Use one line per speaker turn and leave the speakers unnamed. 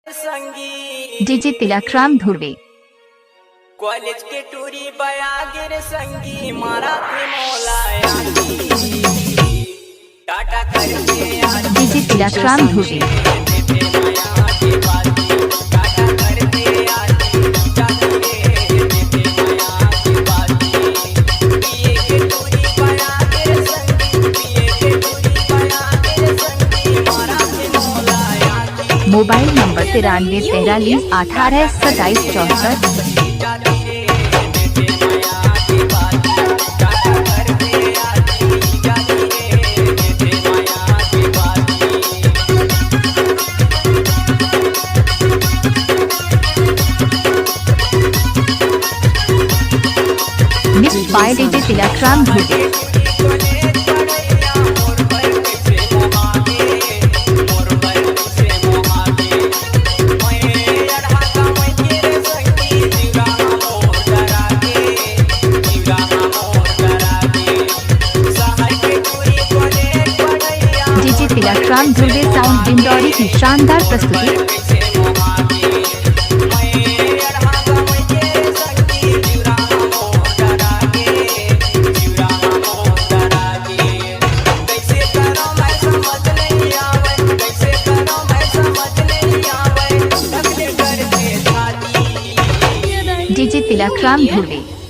संगी
DJ Tilakram Dhurve
college के टूरी बयागिर संगी मारा थे मौलाया टाटा करके
DJ Tilakram Dhurve mobile number 93 43 18 27 64। Mixed by DJ Tilakram Dhurve. DJ Tilakram Dhurve sound इंदौरी की शानदार प्रस्तुति। डीजे तिलकराम धुर्वे।